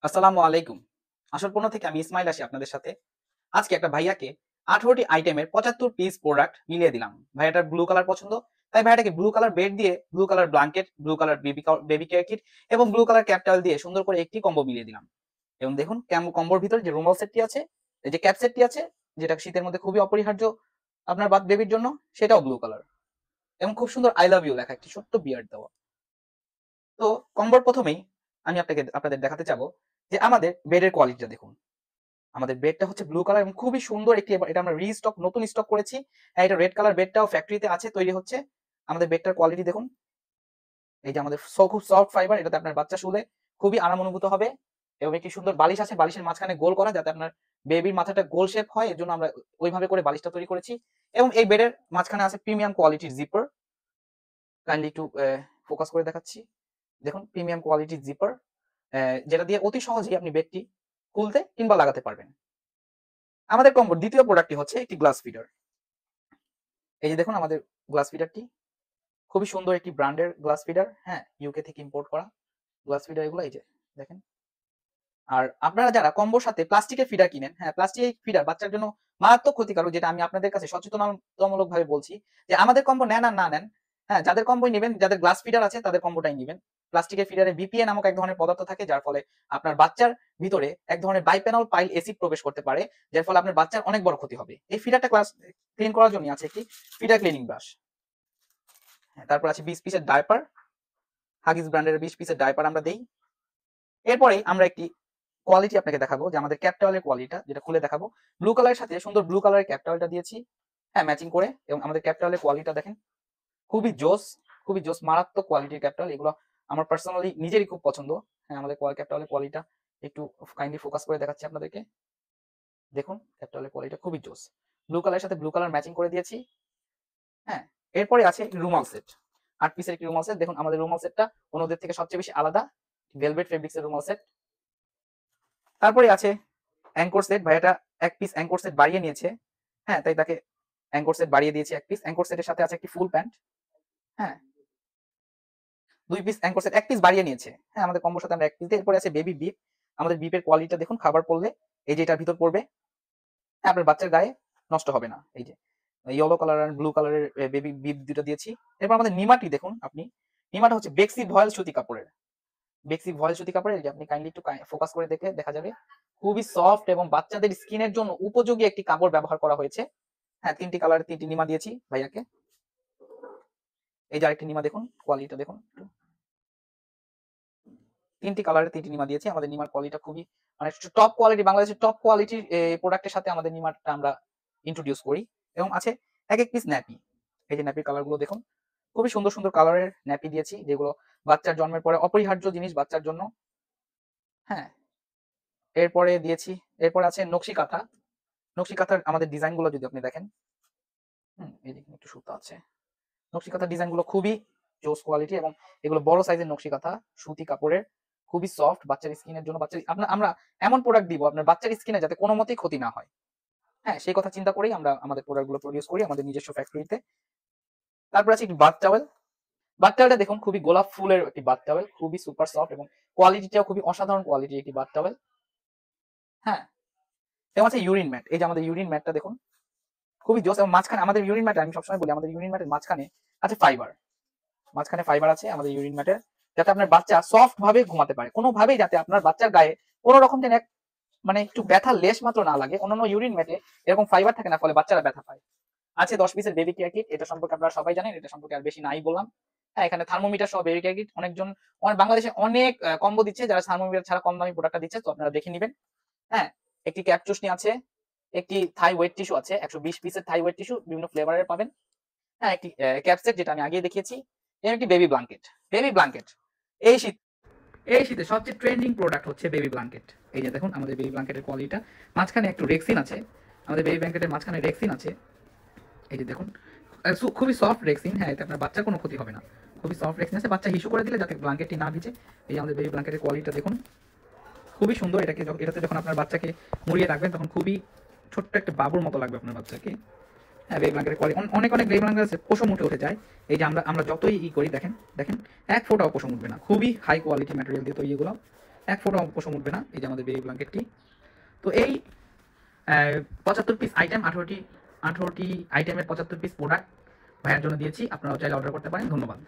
আসসালামু আলাইকুম। আসল পণ্য থেকে আমি ইসমাইল আসি আপনাদের সাথে। আজকে একটা ভাইয়াকে 18টি আইটেমের 75 পিস প্রোডাক্ট মিলিয়ে দিলাম। ভাইয়াটার ব্লু কালার পছন্দ। তাই ভাইয়াটাকে ব্লু কালার বেড দিয়ে, blue colour blanket, blue colour baby care kit এবং ব্লু কালার ক্যাপ টাওয়েল দিয়ে সুন্দর করে একটি কম্বো মিলিয়ে দিলাম। এবং দেখুন কম্বোর ভিতরে যে রুমাল সেটটি আছে, এই যে ক্যাপ সেটটি আছে, যেটা শীতের মধ্যে খুবই অপরিহার্য আপনার বেবির জন্য, সেটাও ব্লু কালার। এবং খুব সুন্দর আই লাভ ইউ লেখা একটি ছোট্ট বিয়ার্ড দেওয়া। তো কম্বোর ১ম এই আমি আপনাদের দেখাতে চাবো যে আমাদের বেডের কোয়ালিটিটা দেখুন। আমাদের বেডটা হচ্ছে ব্লু কালার এবং খুবই সুন্দর একটি, এটা আমরা রিস্টক নতুন স্টক করেছি। হ্যাঁ, এটা রেড কালার বেডটাও ফ্যাক্টরিতে আছে, তৈরি হচ্ছে। আমাদের বেডটার কোয়ালিটি দেখুন। এই যে আমাদের খুব সফট ফাইবার, এটাতে আপনার বাচ্চা শুলে খুবই আরাম অনুভূত হবে। এবং একটি সুন্দর বালিশ আছে, বালিশের মাঝখানে গোল করা, যাতে আপনার বেবির মাথাটা গোল শেপ হয়, এর জন্য আমরা ওইভাবে করে বালিশটা তৈরি করেছি। এবং এই বেডের মাঝখানে আছে প্রিমিয়াম কোয়ালিটির জিপার। কাইন্ডলি একটু ফোকাস করে দেখাচ্ছি। দেখুন প্রিমিয়াম কোয়ালিটির জিপার, যেটা দিয়ে অতি সহজেই আপনি বেডটি খুলতে কিংবা লাগাতে পারবেন। আমাদের কম্বোর দ্বিতীয় প্রোডাক্টটি হচ্ছে একটি গ্লাস ফিডার। এই যে দেখুন আমাদের গ্লাস ফিডারটি খুবই সুন্দর একটি ব্র্যান্ডের গ্লাস ফিডার। হ্যাঁ, ইউকে থেকে ইম্পোর্ট করা গ্লাস ফিডার এগুলো। এই যে দেখেন। আর আপনারা যারা কম্বোর সাথে প্লাস্টিকের ফিডার কিনেন, হ্যাঁ, প্লাস্টিকের ফিডার বাচ্চার জন্য মারাত্মক ক্ষতিকারক, যেটা আমি আপনাদের কাছে সচেতনতামূলক ভাবে বলছি যে আমাদের কম্বো নেন আর না নেন, হ্যাঁ, যাদের কম্বোই নেবেন, যাদের গ্লাস ফিডার আছে তাদের কম্বোটাই নেবেন। প্লাস্টিকের ফিডারে বিপিএ নামক এক ধরনের পদার্থ থাকে, যার ফলে আপনার বাচ্চার ভিতরে এক ধরনের বাইপেনল পাইল এসিড প্রবেশ করতে পারে, যার ফলে আপনার বাচ্চার অনেক বড় ক্ষতি হবে। এই ফিডারটা ক্লিন করার জন্য আছে একটি ফিডার ক্লিনিং ব্রাশ। হ্যাঁ, তারপর আছে 20 পিসের ডায়পার। হাগিস ব্র্যান্ডের 20 পিসের ডায়পার আমরা দেই। এরপরে আমরা একটি কোয়ালিটি আপনাকে দেখাবো, যে আমাদের ক্যাপ টাওয়েলের কোয়ালিটিটা, যেটা খুলে দেখাবো। ব্লু কালারের সাথে সুন্দর ব্লু কালারের ক্যাপ টাওয়েলটা দিয়েছি, হ্যাঁ, ম্যাচিং করে। এবং আমাদের ক্যাপ টাওয়েলের কোয়ালিটিটা দেখেন, খুবই জোস, খুবই জোস, মারাত্মক কোয়ালিটির ক্যাপ টাওয়েল। এগুলো আমার পার্সোনালি নিজেরই খুব পছন্দ। হ্যাঁ, আমাদের ক্যাপ টাওয়েলের কোয়ালিটিটা একটু কাইন্ডলি ফোকাস করে দেখাচ্ছি আপনাদেরকে। দেখুন ক্যাপ টাওয়েলের কোয়ালিটিটা খুবই জোস। ব্লু কালারের সাথে ব্লু কালার ম্যাচিং করে দিয়েছি। হ্যাঁ, এরপরে আছে রুমাল সেট। 8 পিসের একটি রুমাল সেট। দেখুন আমাদের রুমাল সেটটা অন্যদের থেকে সবচেয়ে বেশি আলাদা, ভেলভেট ফেব্রিক্সের রুমাল সেট। তারপরে আছে অ্যাঙ্কর সেট। ভাইয়াটা এক পিস অ্যাঙ্কর সেট বাড়িয়ে নিয়েছে, হ্যাঁ, তাই তাকে অ্যাঙ্কর সেট বাড়িয়ে দিয়েছি এক পিস। অ্যাঙ্কর সেটের সাথে আছে একটি ফুল প্যান্ট। হ্যাঁ, 2 পিস অ্যাঙ্কর সেট, এক পিস বাড়িয়ে নিয়েছে। হ্যাঁ, আমাদের কম্বোর সাথে আমরা এক পিস দিই। এরপরে আছে বেবি বিপ। আমাদের বিপের কোয়ালিটিটা দেখুন, খাবার পড়লে এই যে এটার ভিতর পড়বে, হ্যাঁ, আপনার বাচ্চার গায়ে নষ্ট হবে না। এই যে ইয়েলো কালার আর ব্লু কালারের বেবি বিপ দুটো দিয়েছি। এরপর আমাদের নিমাটি দেখুন আপনি। নিমাটা হচ্ছে বেক্সি ভয়েল সুতি কাপড়ের। বেক্সি ভয়েল সুতি কাপড়ের, যে আপনি কাইন্ডলি একটু ফোকাস করে দেখে দেখা যাবে, খুবই সফট এবং বাচ্চাদের স্কিনের জন্য উপযোগী একটি কাপড় ব্যবহার করা হয়েছে। হ্যাঁ, 3টি কালারের 3টি নিমা দিয়েছি ভাইয়াকে। এই যে আরেকটি নিমা দেখুন, কোয়ালিটিটা দেখুন। 3টি কালারের 3টি নিমা দিয়েছি। আমাদের নিমার কোয়ালিটিটা খুবই মানে টপ কোয়ালিটি, বাংলাদেশের টপ কোয়ালিটির প্রোডাক্টের সাথে আমাদের নিমাটা আমরা ইন্ট্রোডিউস করি। এবং আছে এক এক পিস ন্যাপি। এই যে ন্যাপির কালারগুলো দেখুন, খুবই সুন্দর সুন্দর কালারের ন্যাপি দিয়েছি, যেগুলো বাচ্চার জন্মের পরে অপরিহার্য জিনিস বাচ্চার জন্য। হ্যাঁ, এরপরে দিয়েছি, এরপরে আছে নকশি কাঁথা। নকশি কাঁথার আমাদের ডিজাইন গুলো যদি আপনি দেখেন, এই দেখুন একটু সুতা আছে। নকশি কাঁথার ডিজাইন গুলো খুবই জোস কোয়ালিটি, এবং এগুলো বড় সাইজের নকশি কাঁথা, সুতি কাপড়ের, খুবই সফট বাচ্চার স্কিনের জন্য। আমরা এমন প্রোডাক্ট দিব আপনার বাচ্চার স্কিনে যাতে কোনো মতেই ক্ষতি না হয়। হ্যাঁ, সেই কথা চিন্তা করেই আমরা আমাদের প্রোডাক্ট গুলো প্রডিউস করি আমাদের নিজস্ব ফ্যাক্টরিতে। তারপর আছে একটি বাথ টাওয়েল। বাথ টাওয়েলটা দেখুন, খুবই গোলাপ ফুলের একটি বাথ টাওয়েল, খুবই সুপার সফট এবং কোয়ালিটিটাও খুবই অসাধারণ কোয়ালিটির একটি বাথ টাওয়েল। হ্যাঁ, এবং আছে ইউরিন ম্যাট। এই যে আমাদের ইউরিন ম্যাটটা দেখুন, খুবই জোস। এবং মাঝখানে আমাদের ইউরিন ম্যাটে, আমি সবসময় বলি, আমাদের ইউরিন ম্যাটের মাঝখানে আছে ফাইবার। মাঝখানে ফাইবার আছে আমাদের ইউরিন ম্যাটের, যাতে আপনার বাচ্চা সফট ভাবে ঘুমাতে পারে, কোনোভাবেই যাতে আপনার বাচ্চার গায়ে কোনো রকম যেন মানে একটু ব্যথা লেশ মাত্র না লাগে। অন্যান্য ইউরিন ম্যাটে এরকম ফাইবার থাকে না, ফলে বাচ্চারা ব্যথা পায়। আছে 10 পিসের বেবি কেয়ার কিট। এটা সম্পর্কে আপনারা সবাই জানেন, এটা সম্পর্কে আর বেশি নাই বললাম। হ্যাঁ, এখানে থার্মোমিটার সহ বেবি কেয়ার কিট। বাংলাদেশে অনেক কম্বো দিচ্ছে যারা থার্মোমিটার ছাড়া কম দামি প্রোডাক্টটা দিচ্ছে, তো আপনারা দেখে নেবেন। হ্যাঁ, একটি ক্যাপ চুষনি আছে, একটি থাই ওয়েট টিস্যু আছে, 120 পিসের থাই ওয়েট টিস্যু বিভিন্ন ফ্লেভারের পাবেন। হ্যাঁ, একটি ক্যাপসেট, যেটা আমি আগে দেখিয়েছি, এবং একটি বেবি ব্ল্যাঙ্কেট। বেবি ব্ল্যাঙ্কেট এই শীত এই শীতে সবচেয়ে ট্রেন্ডিং প্রোডাক্ট হচ্ছে বেবি ব্ল্যাঙ্কেট। এই যে দেখুন আমাদের বেবি ব্ল্যাঙ্কেটের কোয়ালিটিটা, মাঝখানে একটু রেক্সিন আছে। আমাদের বেবি ব্ল্যাঙ্কেটের মাঝখানে রেক্সিন আছে। এই যে দেখুন, খুবই সফট রেক্সিন। হ্যাঁ, এতে আপনার বাচ্চার কোনো ক্ষতি হবে না। খুবই সফট রেক্সিন আছে, বাচ্চা হিসু করে দিলে যাতে ব্ল্যাঙ্কেটটি না ভিজে। এই আমাদের বেবি ব্ল্যাঙ্কেটের কোয়ালিটিটা দেখুন, খুবই সুন্দর। এটাতে যখন আপনার বাচ্চাকে মুড়িয়ে রাখবেন, তখন খুবই ছোট্ট একটা বাবুর মতো লাগবে আপনার বাচ্চাকে। হ্যাঁ, বেবি ব্ল্যাঙ্কেটের কোয়ালিটি অনেক বেবি ব্ল্যাঙ্কেট আছে পশম উঠে যায়। এই যে আমরা যতই করি, দেখেন এক ফোঁটাও পশম উঠবে না। খুবই হাই কোয়ালিটি ম্যাটেরিয়াল দিয়ে তৈরি এগুলো। এক ফোঁটা পশম উঠবে না। এই যে আমাদের বেবি ব্ল্যাঙ্কেটটি। তো এই 75 পিস আইটেম, 18টি আইটেমের 75 পিস প্রোডাক্ট ভাইয়ার জন্য দিয়েছি। আপনারাও চাইলে অর্ডার করতে পারেন। ধন্যবাদ।